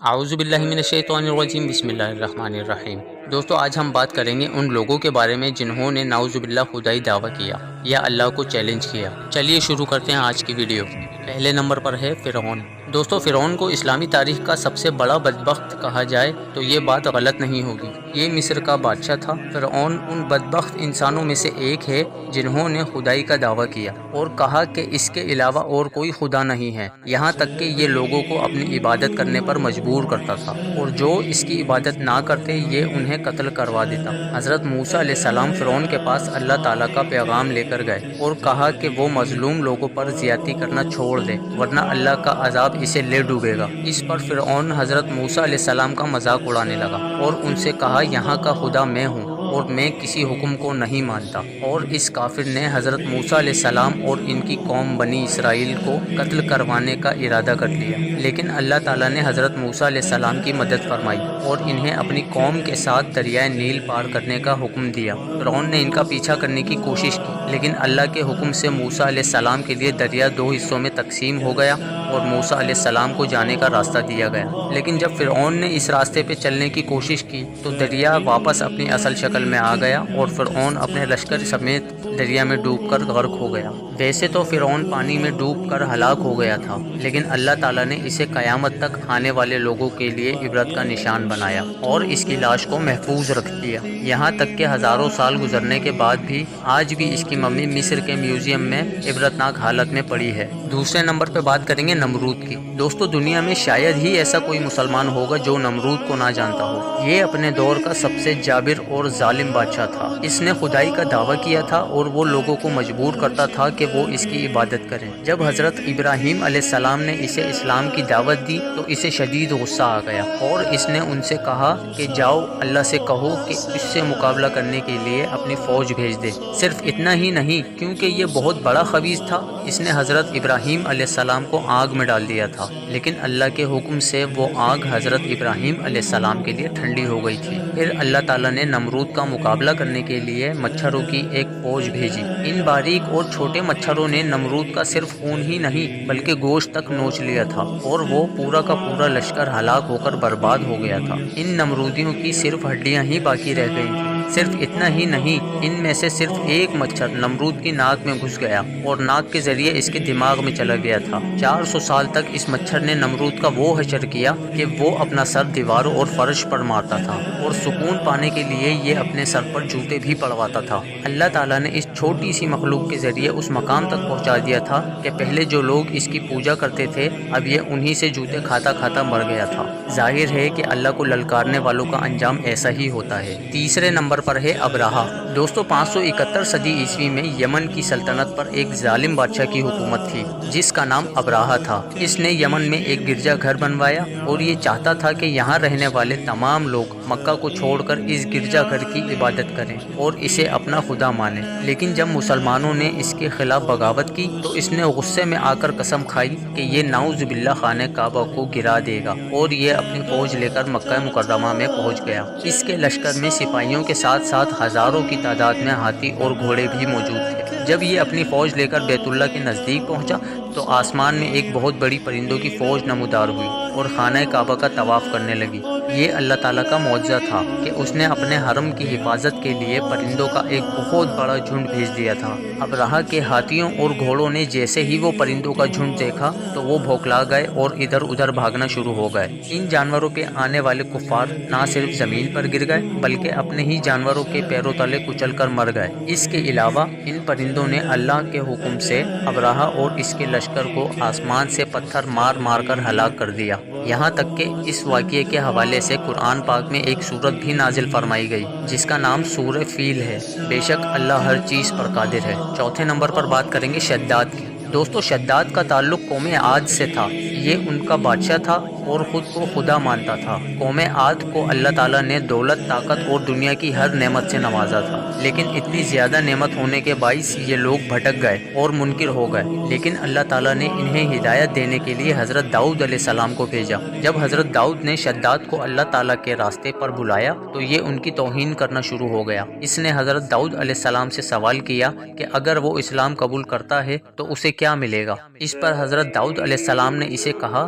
اعوذ باللہ من الشیطان الرجیم بسم اللہ الرحمن الرحیم۔ دوستو آج ہم بات کریں گے ان لوگوں کے بارے میں جنہوں نے نعوذ باللہ خدائی دعویٰ کیا یا اللہ کو چیلنج کیا۔ چلیے شروع کرتے ہیں آج کی ویڈیو۔ پہلے نمبر پر ہے فرعون۔ دوستو فرعون کو اسلامی تاریخ کا سب سے بڑا بدبخت کہا جائے تو یہ بات غلط نہیں ہوگی۔ یہ مصر کا بادشاہ تھا۔ فرعون ان بدبخت انسانوں میں سے ایک ہے جنہوں نے خدائی کا دعویٰ کیا اور کہا کہ اس کے علاوہ اور کوئی خدا نہیں ہے، یہاں تک کہ یہ لوگوں کو اپنی عبادت کرنے پر مجبور کرتا تھا، اور جو اس کی عبادت نہ کرتے یہ انہیں قتل کروا دیتا۔ حضرت موسیٰ علیہ السلام فرعون کے پاس اللہ تعالیٰ کا پیغام لے کر گئے اور کہا کہ وہ مظلوم لوگوں پر زیادتی کرنا چھوڑ دے ورنہ اللہ کا عذاب اسے لے ڈوبے گا۔ اس پر فرعون حضرت موسیٰ علیہ السلام کا مذاق اڑانے لگا اور ان سے کہا یہاں کا خدا میں ہوں اور میں کسی حکم کو نہیں مانتا، اور اس کافر نے حضرت موسیٰ علیہ السلام اور ان کی قوم بنی اسرائیل کو قتل کروانے کا ارادہ کر لیا، لیکن اللہ تعالیٰ نے حضرت موسیٰ علیہ السلام کی مدد فرمائی اور انہیں اپنی قوم کے ساتھ دریائے نیل پار کرنے کا حکم دیا۔ فرعون نے ان کا پیچھا کرنے کی کوشش کی، لیکن اللہ کے حکم سے موسیٰ علیہ السلام کے لیے دریا دو حصوں میں تقسیم ہو گیا اور موسیٰ علیہ السلام کو جانے کا راستہ دیا گیا، لیکن جب فرعون نے اس راستے پہ چلنے کی کوشش کی تو دریا واپس اپنی اصل شکل میں آ گیا اور فرعون اپنے لشکر سمیت دریا میں ڈوب کر غرق ہو گیا۔ ویسے تو فرعون پانی میں ڈوب کر ہلاک ہو گیا تھا، لیکن اللہ تعالیٰ نے اسے قیامت تک آنے والے لوگوں کے لیے عبرت کا نشان بنایا اور اس کی لاش کو محفوظ رکھ دیا، یہاں تک کہ ہزاروں سال گزرنے کے بعد بھی آج بھی اس کی ممی مصر کے میوزیم میں عبرتناک حالت میں پڑی ہے۔ دوسرے نمبر پہ بات کریں گے نمرود کی۔ دوستو دنیا میں شاید ہی ایسا کوئی مسلمان ہوگا جو نمرود کو نہ جانتا ہو۔ یہ اپنے دور کا سب سے جابر اور ظالم بادشاہ تھا۔ اس نے خدائی کا دعویٰ کیا تھا اور وہ لوگوں کو مجبور کرتا تھا کہ وہ اس کی عبادت کریں۔ جب حضرت ابراہیم علیہ السلام نے اسے اسلام کی دعوت دی تو اسے شدید غصہ آ گیا اور اس نے ان سے کہا کہ جاؤ اللہ سے کہو کہ اس سے مقابلہ کرنے کے لیے اپنی فوج بھیج دے۔ صرف اتنا ہی نہیں، کیونکہ یہ بہت بڑا خبیث تھا، اس نے حضرت ابراہیم علیہ السلام کو آگ میں ڈال دیا تھا، لیکن اللہ کے حکم سے وہ آگ حضرت ابراہیم علیہ السلام کے لیے ٹھنڈی ہو گئی تھی۔ پھر اللہ تعالیٰ نے نمرود کا مقابلہ کرنے کے لیے مچھروں کی ایک فوج بھیجی۔ ان باریک اور چھوٹے مچھروں نے نمرود کا صرف خون ہی نہیں بلکہ گوشت تک نوچ لیا تھا اور وہ پورا کا پورا لشکر ہلاک ہو کر برباد ہو گیا تھا۔ ان نمرودیوں کی صرف ہڈیاں ہی باقی رہ گئی تھیں۔ صرف اتنا ہی نہیں، ان میں سے صرف ایک مچھر نمرود کی ناک میں گھس گیا اور ناک کے ذریعے اس کے دماغ میں چلا گیا تھا۔ 400 سال تک اس مچھر نے نمرود کا وہ حشر کیا کہ وہ اپنا سر دیواروں اور فرش پر مارتا تھا اور سکون پانے کے لیے یہ اپنے سر پر جوتے بھی پڑواتا تھا۔ اللہ تعالیٰ نے اس چھوٹی سی مخلوق کے ذریعے اس مقام تک پہنچا دیا تھا کہ پہلے جو لوگ اس کی پوجا کرتے تھے اب یہ انہی سے جوتے کھاتا کھاتا مر گیا تھا۔ ظاہر ہے کہ اللہ کو للکارنے والوں کا انجام ایسا ہی ہوتا ہے۔ تیسرے نمبر پر ہے ابراہا۔ دوستو 571 صدی عیسوی میں یمن کی سلطنت پر ایک ظالم بادشاہ کی حکومت تھی جس کا نام ابراہا تھا۔ اس نے یمن میں ایک گرجا گھر بنوایا اور یہ چاہتا تھا کہ یہاں رہنے والے تمام لوگ مکہ کو چھوڑ کر اس گرجا گھر کی عبادت کریں اور اسے اپنا خدا مانیں، لیکن جب مسلمانوں نے اس کے خلاف بغاوت کی تو اس نے غصے میں آ کر قسم کھائی کہ یہ نعوذ باللہ خانہ کعبہ کو گرا دے گا، اور یہ اپنی فوج لے کر مکہ مکرمہ میں پہنچ گیا۔ اس کے لشکر میں سپاہیوں کے ساتھ ساتھ ہزاروں کی تعداد میں ہاتھی اور گھوڑے بھی موجود تھے۔ جب یہ اپنی فوج لے کر بیت اللہ کے نزدیک پہنچا تو آسمان میں ایک بہت بڑی پرندوں کی فوج نمودار ہوئی اور خانہ کعبہ کا طواف کرنے لگی۔ یہ اللہ تعالیٰ کا معجزہ تھا کہ اس نے اپنے حرم کی حفاظت کے لیے پرندوں کا ایک بہت بڑا جھنڈ بھیج دیا تھا۔ ابراہا کے ہاتھیوں اور گھوڑوں نے جیسے ہی وہ پرندوں کا جھنڈ دیکھا تو وہ بھوکلا گئے اور ادھر ادھر بھاگنا شروع ہو گئے۔ ان جانوروں پہ آنے والے کفار نہ صرف زمین پر گر گئے بلکہ اپنے ہی جانوروں کے پیروں تلے کچل کر مر گئے۔ اس کے علاوہ ان پرندوں نے اللہ کے حکم سے ابراہا اور اس کے لشکر کو آسمان سے پتھر مار مار کر ہلاک کر دیا، یہاں تک کہ اس واقعے کے حوالے سے قرآن پاک میں ایک سورت بھی نازل فرمائی گئی جس کا نام سورہ فیل ہے۔ بے شک اللہ ہر چیز پر قادر ہے۔ چوتھے نمبر پر بات کریں گے شداد کی۔ دوستو شداد کا تعلق قوم عاد سے تھا۔ یہ ان کا بادشاہ تھا اور خود کو خدا مانتا تھا۔ قوم عاد کو اللہ تعالیٰ نے دولت، طاقت اور دنیا کی ہر نعمت سے نوازا تھا، لیکن اتنی زیادہ نعمت ہونے کے باعث یہ لوگ بھٹک گئے اور منکر ہو گئے، لیکن اللہ تعالیٰ نے انہیں ہدایت دینے کے لیے حضرت داؤد علیہ السلام کو بھیجا۔ جب حضرت داؤد نے شداد کو اللہ تعالیٰ کے راستے پر بلایا تو یہ ان کی توہین کرنا شروع ہو گیا۔ اس نے حضرت داؤد علیہ السلام سے سوال کیا کہ اگر وہ اسلام قبول کرتا ہے تو اسے کیا ملے گا؟ اس پر حضرت داؤد علیہ السلام نے اسے کہا